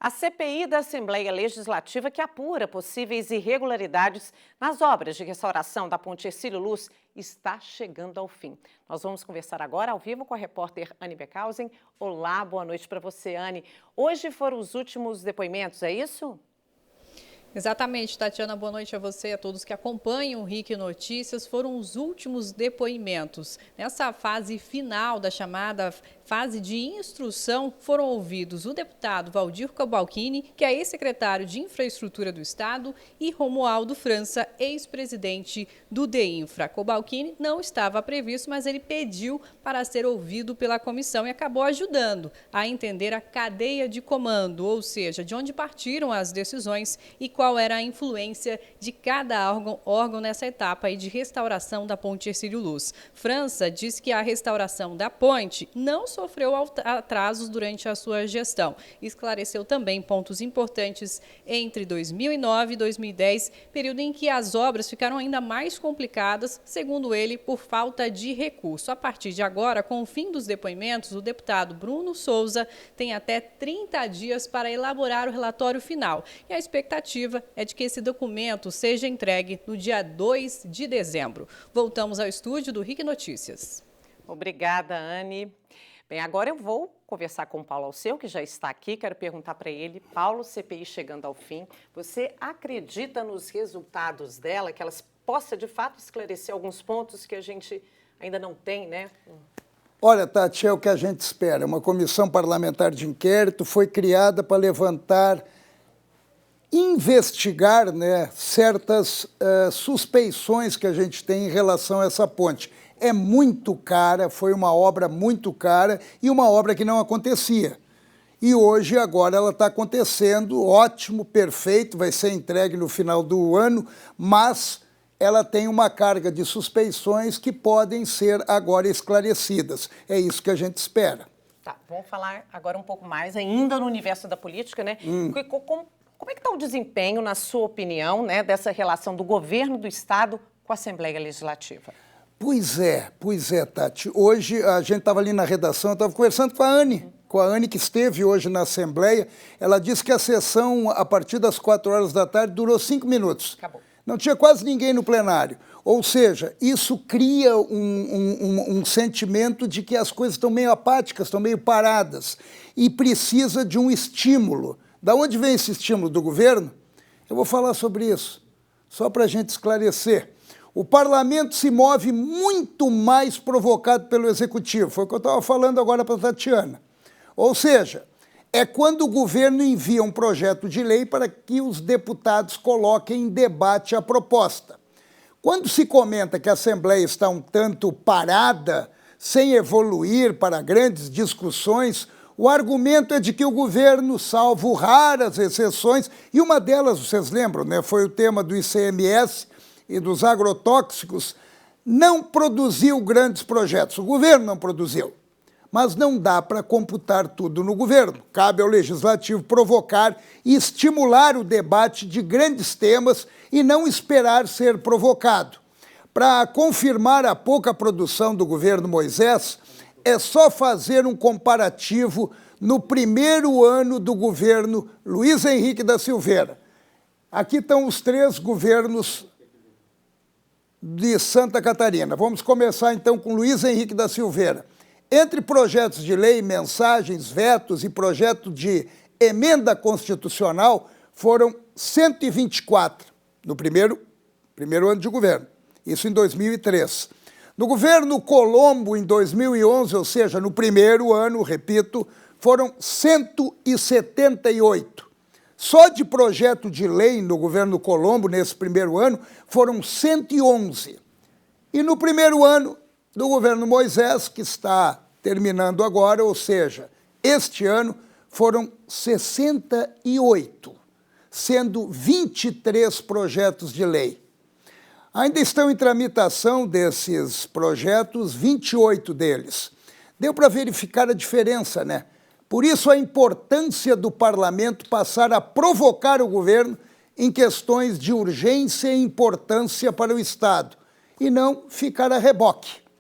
A CPI da Assembleia Legislativa que apura possíveis irregularidades nas obras de restauração da Ponte Hercílio Luz está chegando ao fim. Nós vamos conversar agora ao vivo com a repórter Anne Beckhausen. Olá, boa noite para você, Anne. Hoje foram os últimos depoimentos, é isso? Exatamente, Tatiana, boa noite a você e a todos que acompanham o RIC Notícias. Foram os últimos depoimentos. Nessa fase final da chamada fase de instrução, foram ouvidos o deputado Valdir Cobalcini, que é ex-secretário de Infraestrutura do Estado, e Romualdo França, ex-presidente do DEINFRA. Cobalcini não estava previsto, mas ele pediu para ser ouvido pela comissão e acabou ajudando a entender a cadeia de comando, ou seja, de onde partiram as decisões e qual era a influência de cada órgão nessa etapa aí de restauração da Ponte Hercílio Luz. França diz que a restauração da ponte não sofreu atrasos durante a sua gestão. Esclareceu também pontos importantes entre 2009 e 2010, período em que as obras ficaram ainda mais complicadas, segundo ele, por falta de recurso. A partir de agora, com o fim dos depoimentos, o deputado Bruno Souza tem até 30 dias para elaborar o relatório final. E a expectativa é de que esse documento seja entregue no dia 2 de dezembro. Voltamos ao estúdio do RIC Notícias. Obrigada, Anne. Bem, agora eu vou conversar com o Paulo Alceu, que já está aqui. Quero perguntar para ele, Paulo, CPI chegando ao fim, você acredita nos resultados dela, que elas possa de fato esclarecer alguns pontos que a gente ainda não tem, né? Olha, Tati, é o que a gente espera. Uma comissão parlamentar de inquérito foi criada para levantar, investigar, né, certas suspeições que a gente tem em relação a essa ponte. É muito cara, foi uma obra muito cara e uma obra que não acontecia. E hoje, agora, ela está acontecendo, ótimo, perfeito, vai ser entregue no final do ano, mas ela tem uma carga de suspeições que podem ser agora esclarecidas. É isso que a gente espera. Tá, vamos falar agora um pouco mais, ainda no universo da política, né? Como é que está o desempenho, na sua opinião, né, dessa relação do governo do Estado com a Assembleia Legislativa? Pois é, Tati. Hoje a gente estava ali na redação, eu estava conversando com a Anne que esteve hoje na Assembleia. Ela disse que a sessão, a partir das 4 horas da tarde, durou 5 minutos. Acabou. Não tinha quase ninguém no plenário. Ou seja, isso cria um sentimento de que as coisas estão meio apáticas, estão meio paradas. E precisa de um estímulo. Da onde vem esse estímulo do governo? Eu vou falar sobre isso, só para a gente esclarecer. O parlamento se move muito mais provocado pelo executivo, foi o que eu estava falando agora para a Tatiana. Ou seja, é quando o governo envia um projeto de lei para que os deputados coloquem em debate a proposta. Quando se comenta que a Assembleia está um tanto parada, sem evoluir para grandes discussões, o argumento é de que o governo, salvo raras exceções, e uma delas, vocês lembram, né, foi o tema do ICMS e dos agrotóxicos, não produziu grandes projetos. O governo não produziu. Mas não dá para computar tudo no governo. Cabe ao Legislativo provocar e estimular o debate de grandes temas e não esperar ser provocado. Para confirmar a pouca produção do governo Moisés, é só fazer um comparativo no primeiro ano do governo Luiz Henrique da Silveira. Aqui estão os 3 governos de Santa Catarina. Vamos começar então com Luiz Henrique da Silveira. Entre projetos de lei, mensagens, vetos e projeto de emenda constitucional, foram 124 no primeiro ano de governo, isso em 2003. No governo Colombo, em 2011, ou seja, no primeiro ano, repito, foram 178. Só de projeto de lei no governo Colombo, nesse primeiro ano, foram 111. E no primeiro ano do governo Moisés, que está terminando agora, ou seja, este ano, foram 68, sendo 23 projetos de lei. Ainda estão em tramitação desses projetos, 28 deles. Deu para verificar a diferença, né? Por isso a importância do parlamento passar a provocar o governo em questões de urgência e importância para o Estado, e não ficar a reboque.